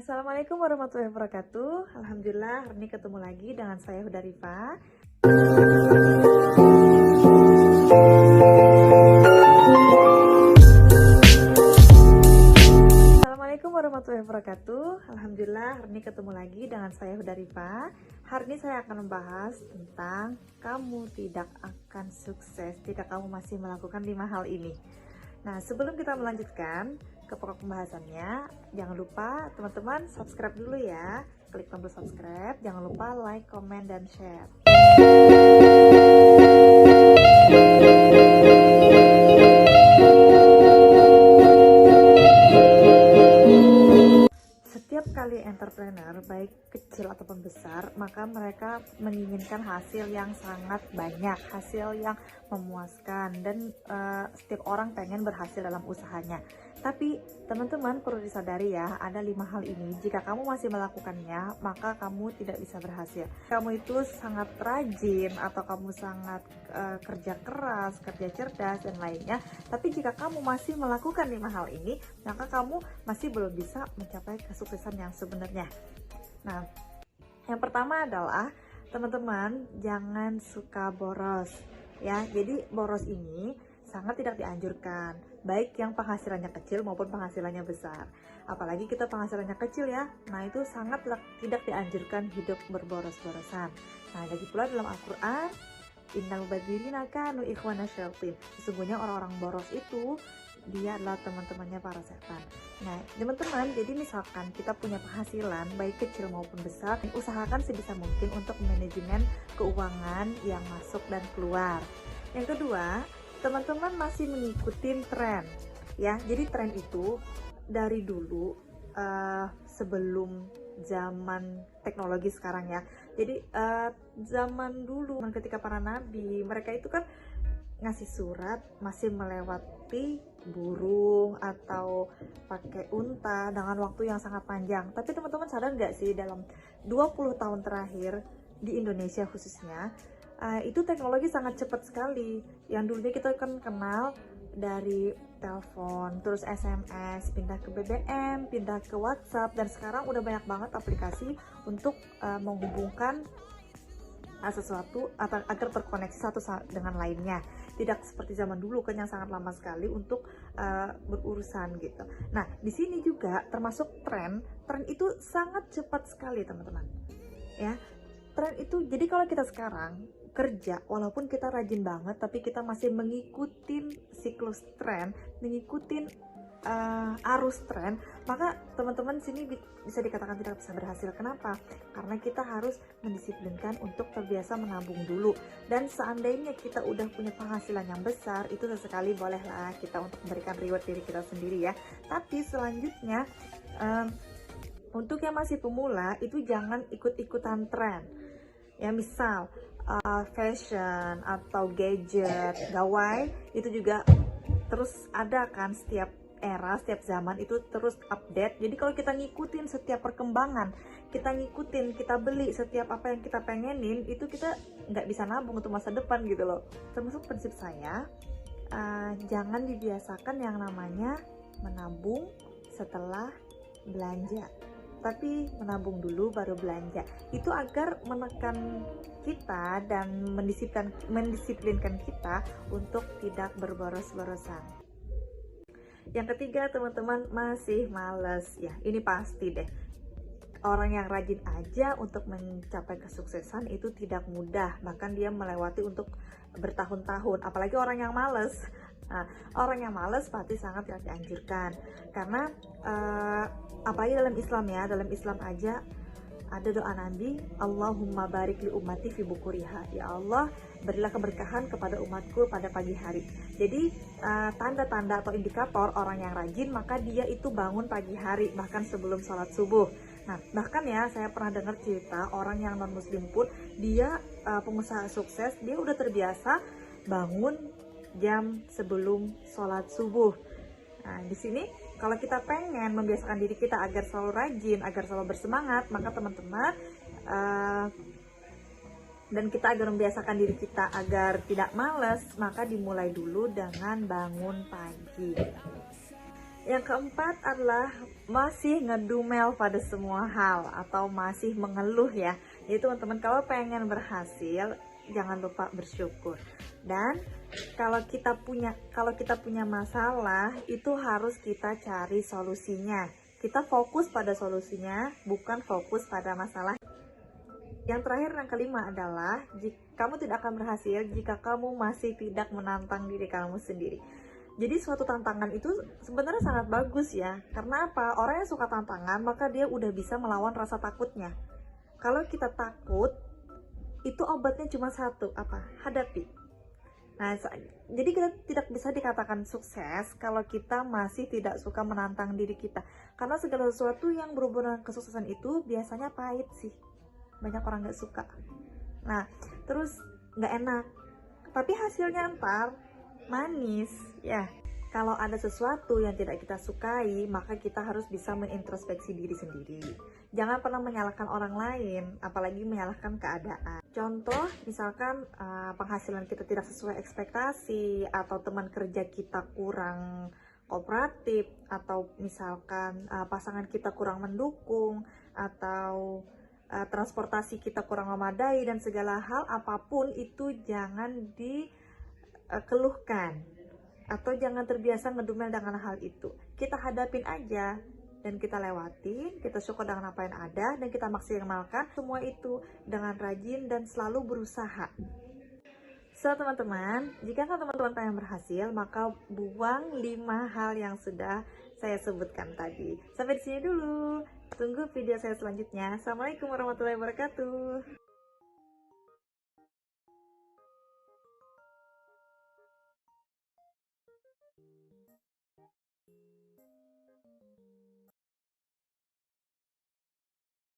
Assalamualaikum warahmatullahi wabarakatuh. Alhamdulillah hari ini ketemu lagi dengan saya Huda Rifa. Assalamualaikum warahmatullahi wabarakatuh. Alhamdulillah hari ini ketemu lagi dengan saya Huda Rifa. Hari ini saya akan membahas tentang kamu tidak akan sukses jika kamu masih melakukan 5 hal ini. Nah, sebelum kita melanjutkan ke pokok pembahasannya, jangan lupa teman-teman subscribe dulu ya. Klik tombol subscribe, jangan lupa like, comment, dan share. Setiap kali entrepreneur, baik kecil ataupun besar, maka mereka menginginkan hasil yang sangat banyak, hasil yang memuaskan, dan setiap orang pengen berhasil dalam usahanya. Tapi teman-teman perlu disadari ya, ada 5 hal ini. Jika kamu masih melakukannya, maka kamu tidak bisa berhasil. Kamu itu sangat rajin, atau kamu sangat kerja keras, kerja cerdas, dan lainnya. Tapi jika kamu masih melakukan 5 hal ini, maka kamu masih belum bisa mencapai kesuksesan yang sebenarnya. Nah, yang pertama adalah teman-teman jangan suka boros ya. Jadi boros ini sangat tidak dianjurkan, baik yang penghasilannya kecil maupun penghasilannya besar. Apalagi kita penghasilannya kecil ya, nah itu sangat tidak dianjurkan hidup berboros-borosan. Nah, lagi pula dalam Al-Quran, innal mubadzirina kanu ikhwana syayatin, sesungguhnya orang-orang boros itu dia adalah teman-temannya para setan. Nah, teman-teman, jadi misalkan kita punya penghasilan baik kecil maupun besar, usahakan sebisa mungkin untuk manajemen keuangan yang masuk dan keluar. Yang kedua, teman-teman masih mengikuti tren ya. Jadi tren itu dari dulu, sebelum zaman teknologi sekarang ya. Jadi zaman dulu ketika para nabi, mereka itu kan ngasih surat masih melewati burung atau pakai unta dengan waktu yang sangat panjang. Tapi teman-teman sadar nggak sih, dalam 20 tahun terakhir di Indonesia khususnya, itu teknologi sangat cepat sekali. Yang dulunya kita kan kenal dari telepon, terus SMS, pindah ke BBM, pindah ke WhatsApp, dan sekarang udah banyak banget aplikasi untuk menghubungkan sesuatu agar terkoneksi satu dengan lainnya. Tidak seperti zaman dulu kan yang sangat lama sekali untuk berurusan gitu. Nah, di sini juga termasuk tren itu sangat cepat sekali teman-teman. Ya, tren itu, jadi kalau kita sekarang kerja, walaupun kita rajin banget, tapi kita masih mengikuti siklus tren, mengikuti arus tren, maka teman-teman sini bisa dikatakan tidak bisa berhasil. Kenapa? Karena kita harus mendisiplinkan untuk terbiasa menabung dulu. Dan seandainya kita udah punya penghasilan yang besar, itu sesekali bolehlah kita untuk memberikan reward diri kita sendiri ya. Tapi selanjutnya, untuk yang masih pemula itu jangan ikut-ikutan tren ya. Misal fashion atau gadget, gawai, itu juga terus ada kan, setiap era, setiap zaman itu terus update. Jadi kalau kita ngikutin setiap perkembangan, kita ngikutin, kita beli setiap apa yang kita pengenin, itu kita nggak bisa nabung untuk masa depan gitu loh. Termasuk prinsip saya, jangan dibiasakan yang namanya menabung setelah belanja, tapi menabung dulu baru belanja. Itu agar menekan kita dan mendisiplinkan kita untuk tidak berboros-borosan. Yang ketiga, teman-teman masih males ya. Ini pasti deh, orang yang rajin aja untuk mencapai kesuksesan itu tidak mudah, bahkan dia melewati untuk bertahun-tahun. Apalagi orang yang males. Nah, orang yang males pasti sangat tidak dianjurkan, karena apalagi dalam Islam ya, dalam Islam aja ada doa Nabi, Allahumma barik li ummati fi bukuriha, ya Allah berilah keberkahan kepada umatku pada pagi hari. Jadi tanda-tanda atau indikator orang yang rajin, maka dia itu bangun pagi hari bahkan sebelum sholat subuh. Nah, bahkan ya saya pernah dengar cerita orang yang non muslim pun, dia pengusaha sukses, dia udah terbiasa bangun jam sebelum sholat subuh. Nah, di sini kalau kita pengen membiasakan diri kita agar selalu rajin, agar selalu bersemangat, maka teman-teman, dan kita agar membiasakan diri kita agar tidak malas, maka dimulai dulu dengan bangun pagi. Yang keempat adalah masih ngedumel pada semua hal atau masih mengeluh ya. Jadi teman-teman, kalau pengen berhasil jangan lupa bersyukur. Dan kalau kita punya masalah, itu harus kita cari solusinya. Kita fokus pada solusinya, bukan fokus pada masalah. Yang terakhir, yang kelima adalah kamu tidak akan berhasil jika kamu masih tidak menantang diri kamu sendiri. Jadi suatu tantangan itu sebenarnya sangat bagus ya. Karena apa? Orang yang suka tantangan, maka dia udah bisa melawan rasa takutnya. Kalau kita takut, itu obatnya cuma satu, apa? Hadapi. Nah, jadi kita tidak bisa dikatakan sukses kalau kita masih tidak suka menantang diri kita. Karena segala sesuatu yang berhubungan dengan kesuksesan itu biasanya pahit sih. Banyak orang gak suka. Nah, terus gak enak. Tapi hasilnya ntar manis ya. Kalau ada sesuatu yang tidak kita sukai, maka kita harus bisa mengintrospeksi diri sendiri. Jangan pernah menyalahkan orang lain, apalagi menyalahkan keadaan. Contoh, misalkan penghasilan kita tidak sesuai ekspektasi, atau teman kerja kita kurang kooperatif, atau misalkan pasangan kita kurang mendukung, atau transportasi kita kurang memadai, dan segala hal apapun itu jangan dikeluhkan atau jangan terbiasa ngedumel dengan hal itu. Kita hadapin aja dan kita lewatin, kita syukur dengan apa yang ada, dan kita maksimalkan semua itu dengan rajin dan selalu berusaha. So teman-teman, jika teman-teman pengen berhasil, maka buang 5 hal yang sudah saya sebutkan tadi. Sampai di sini dulu. Tunggu video saya selanjutnya. Assalamualaikum warahmatullahi wabarakatuh.